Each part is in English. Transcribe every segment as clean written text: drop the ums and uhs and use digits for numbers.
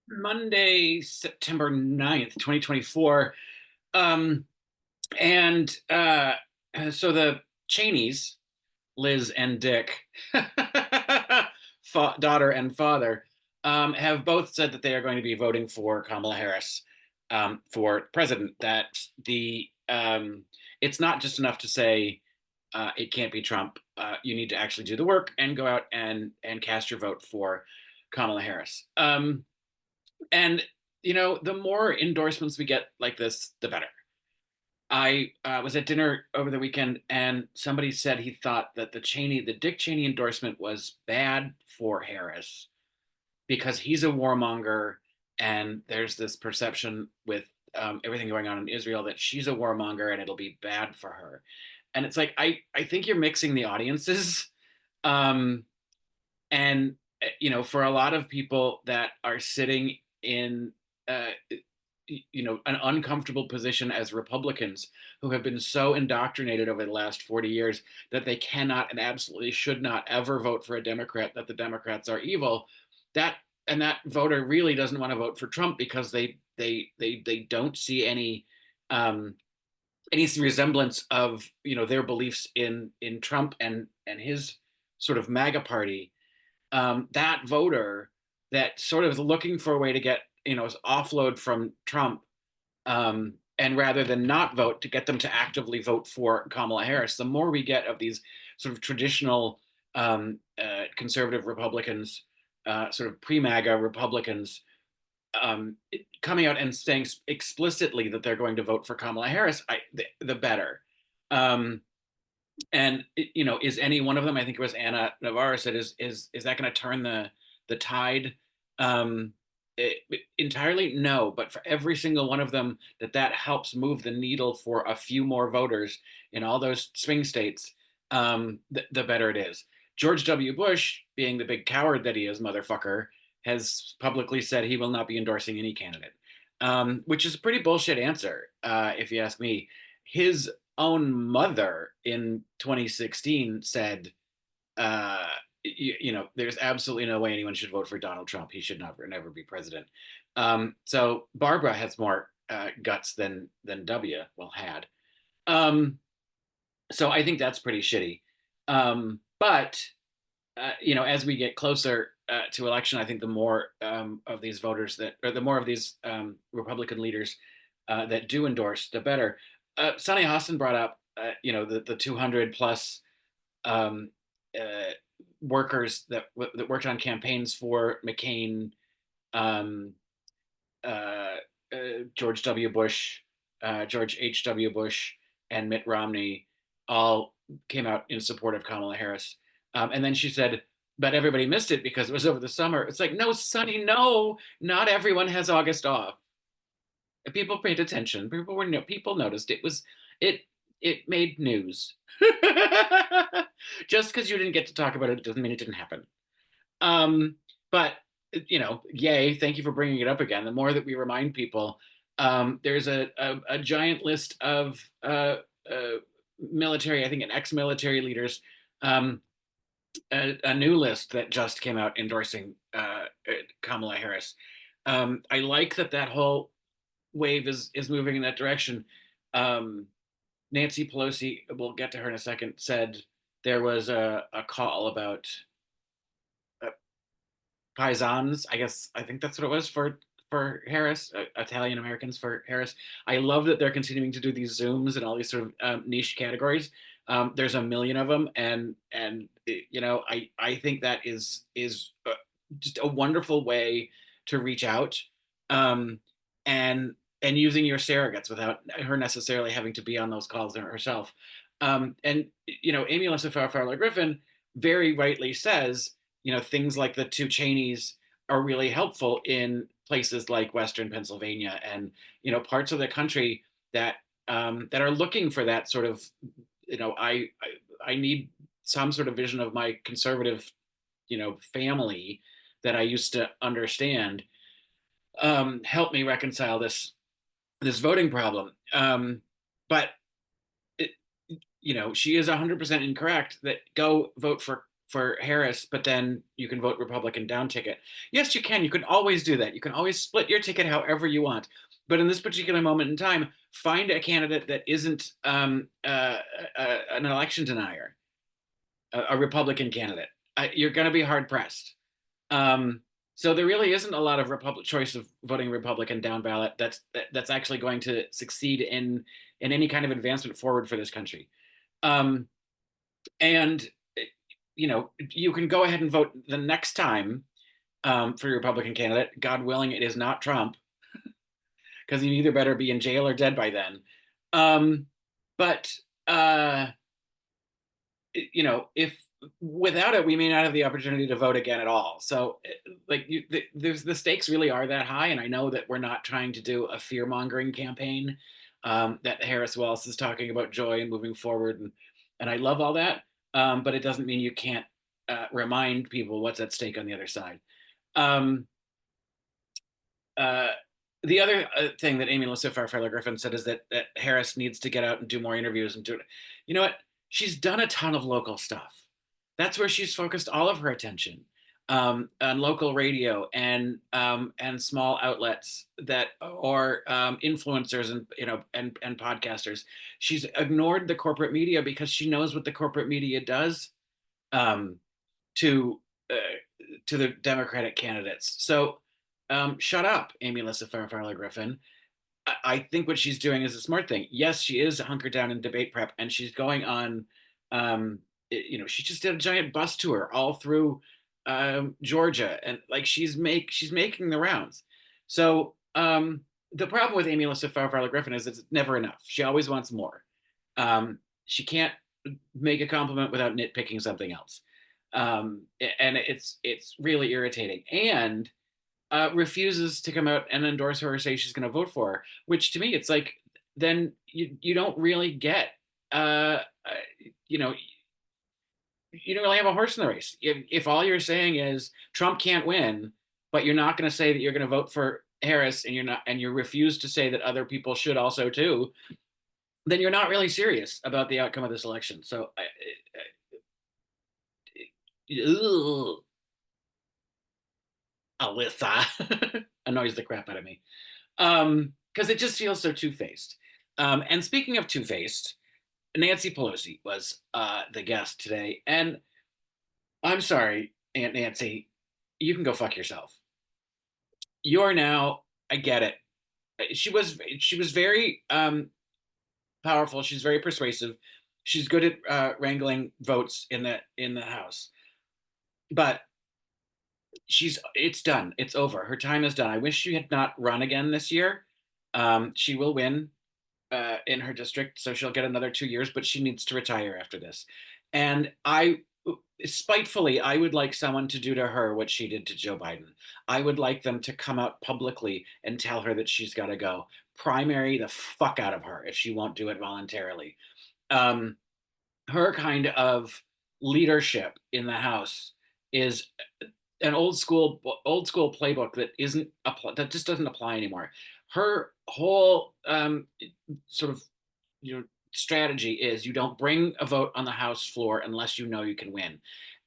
Monday, September 9th, 2024. Um, and so the Cheneys, Liz and Dick, daughter and father, have both said that they are going to be voting for Kamala Harris for president. That it's not just enough to say it can't be Trump. You need to actually do the work and go out and cast your vote for Kamala Harris. And the more endorsements we get like this, the better. I was at dinner over the weekend, and somebody said he thought that the Dick Cheney endorsement was bad for Harris because he's a warmonger, and there's this perception with everything going on in Israel that she's a warmonger and it'll be bad for her. And it's like I think you're mixing the audiences, um, and for a lot of people that are sitting in uh, an uncomfortable position as Republicans who have been so indoctrinated over the last 40 years that they cannot and absolutely should not ever vote for a Democrat, that the Democrats are evil. That voter really doesn't want to vote for Trump because they don't see any resemblance of their beliefs in Trump and his sort of MAGA party. That voter that sort of is looking for a way to get offload from Trump, and rather than not vote, to get them to actively vote for Kamala Harris. The more we get of these sort of traditional conservative Republicans, sort of pre-MAGA Republicans, coming out and saying explicitly that they're going to vote for Kamala Harris, the better. Um, and is any one of them? I think it was Anna Navarro said, is that going to turn the tide? Um, Entirely no, but for every single one of them that helps move the needle for a few more voters in all those swing states, the better it is. George W. Bush, being the big coward that he is, motherfucker, has publicly said he will not be endorsing any candidate, which is a pretty bullshit answer, if you ask me. His own mother in 2016 said, uh, there's absolutely no way anyone should vote for Donald Trump. He should never be president. So Barbara has more guts than W. Well, had. Um, so I think that's pretty shitty. But as we get closer to election, I think the more of these voters or the more of these Republican leaders that do endorse, the better. Sonny Austin brought up, the 200 plus um, uh, workers that worked on campaigns for McCain, um, uh, George W. Bush, George H.W. Bush, and Mitt Romney all came out in support of Kamala Harris. And then she said, but everybody missed it because it was over the summer. It's like, no, Sonny, no, not everyone has August off. People paid attention. People noticed it it made news. Just because you didn't get to talk about it doesn't mean it didn't happen. But yay, thank you for bringing it up again. The more that we remind people, there's a giant list of military, I think, and ex-military leaders, a new list that just came out endorsing Kamala Harris. I like that whole wave is moving in that direction. Um, Nancy Pelosi, we'll get to her in a second, said there was a call about uh, paisans. I think that's what it was for Harris, Italian Americans for Harris. I love that they're continuing to do these Zooms and all these sort of niche categories. There's a million of them, and I think that is just a wonderful way to reach out, um, and using your surrogates without her necessarily having to be on those calls herself. And Amy Alyssa Fowler Griffin very rightly says, things like the two Cheneys are really helpful in places like Western Pennsylvania and parts of the country that are looking for that sort of, I need some sort of vision of my conservative, family that I used to understand. Help me reconcile this voting problem. But it, she is 100% incorrect that go vote for for Harris, but then you can vote Republican down ticket. Yes, you can. You can always do that. You can always split your ticket however you want. But in this particular moment in time, find a candidate that isn't an election denier, a Republican candidate. You're going to be hard pressed. Um, so there really isn't a lot of choice of voting Republican down ballot that's actually going to succeed in any kind of advancement forward for this country. Um, and you can go ahead and vote the next time for your Republican candidate. God willing, it is not Trump, because you either better be in jail or dead by then. But uh, if without it, we may not have the opportunity to vote again at all. So, there's the stakes really are that high, and I know that we're not trying to do a fear mongering campaign. That Harris Wells is talking about joy and moving forward, and I love all that. But it doesn't mean you can't remind people what's at stake on the other side. Um, uh, the other thing that Amy Alyssa Farfella Griffin said is that Harris needs to get out and do more interviews and do it. You know what? She's done a ton of local stuff. That's where she's focused all of her attention, on local radio and small outlets that or influencers and podcasters. She's ignored the corporate media because she knows what the corporate media does um, to uh, to the Democratic candidates. So shut up, Amy Alyssa Farfalla Griffin. I think what she's doing is a smart thing. Yes, she is hunkered down in debate prep, and she's going on. She just did a giant bus tour all through Georgia, and like she's making the rounds. So the problem with Amy Alyssa Farfalla Griffin is it's never enough. She always wants more. She can't make a compliment without nitpicking something else, and it's really irritating. And refuses to come out and endorse her or say she's going to vote for her, which to me, it's like, then you don't really get, uh, uh, you know, you don't really have a horse in the race. If all you're saying is Trump can't win, but you're not going to say that you're going to vote for Harris and you refuse to say that other people should also too, then you're not really serious about the outcome of this election. So, ugh, Alyssa annoys the crap out of me. Because it just feels so two-faced. And speaking of two-faced, Nancy Pelosi was the guest today, and I'm sorry, Aunt Nancy, you can go fuck yourself. You are now. I get it. She was very powerful. She's very persuasive. She's good at wrangling votes in the House, but it's done. It's over. Her time is done. I wish she had not run again this year. She will win in her district, so she'll get another 2 years, but she needs to retire after this. And spitefully, I would like someone to do to her what she did to Joe Biden. I would like them to come out publicly and tell her that she's got to go. Primary the fuck out of her if she won't do it voluntarily. Um, Her kind of leadership in the House is an old school playbook that just doesn't apply anymore. Her whole sort of strategy is you don't bring a vote on the House floor unless you know you can win.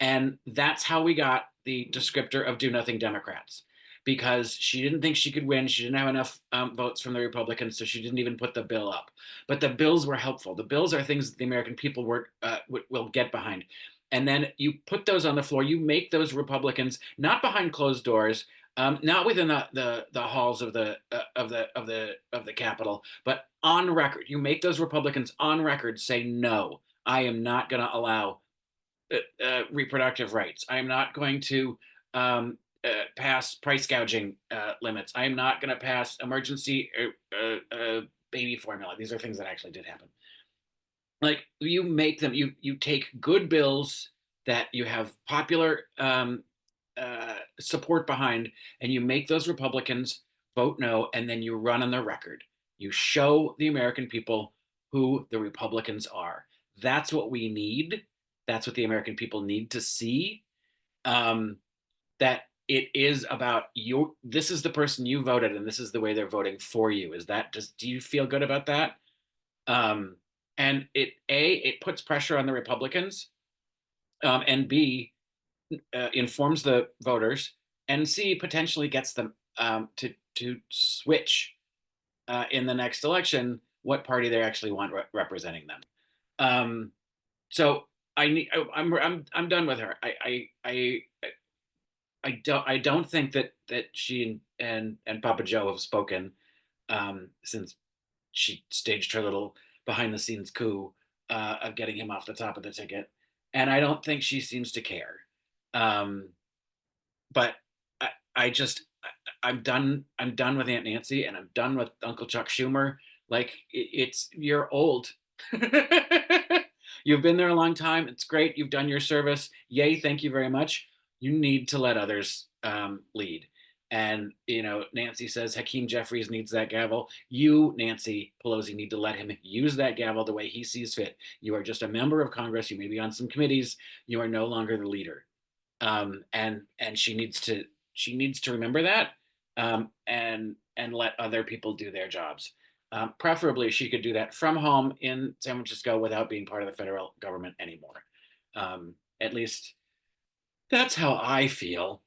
And that's how we got the descriptor of do nothing Democrats, because she didn't think she could win. She didn't have enough votes from the Republicans, so she didn't even put the bill up. But the bills were helpful. The bills are things that the American people will get behind. And then you put those on the floor. You make those Republicans not behind closed doors, not within the halls of the Capitol, but on record. You make those Republicans on record say no. I am not going to allow reproductive rights. I am not going to pass price gouging limits. I am not going to pass emergency baby formula. These are things that actually did happen. Like you make them, you take good bills that you have popular support behind, and you make those Republicans vote no, and then you run on the record. You show the American people who the Republicans are. That's what we need. That's what the American people need to see. That it is about you. This is the person you voted, and this is the way they're voting for you. Is that just? Do you feel good about that? Um, and it puts pressure on the Republicans and B, informs the voters, and C, potentially gets them to switch in the next election what party they actually want representing them. Um, so I'm done with her. I don't think that she and Papa Joe have spoken since she staged her little behind the scenes coup of getting him off the top of the ticket, and I don't think she seems to care. Um, but I just I'm done. I'm done with Aunt Nancy, and I'm done with Uncle Chuck Schumer. Like it's you're old. You've been there a long time. It's great. You've done your service. Yay! Thank you very much. You need to let others lead. And Nancy says Hakeem Jeffries needs that gavel. You, Nancy Pelosi, need to let him use that gavel the way he sees fit. You are just a member of Congress. You may be on some committees. You are no longer the leader. And she needs to remember that, and let other people do their jobs. Preferably, she could do that from home in San Francisco without being part of the federal government anymore. At least that's how I feel.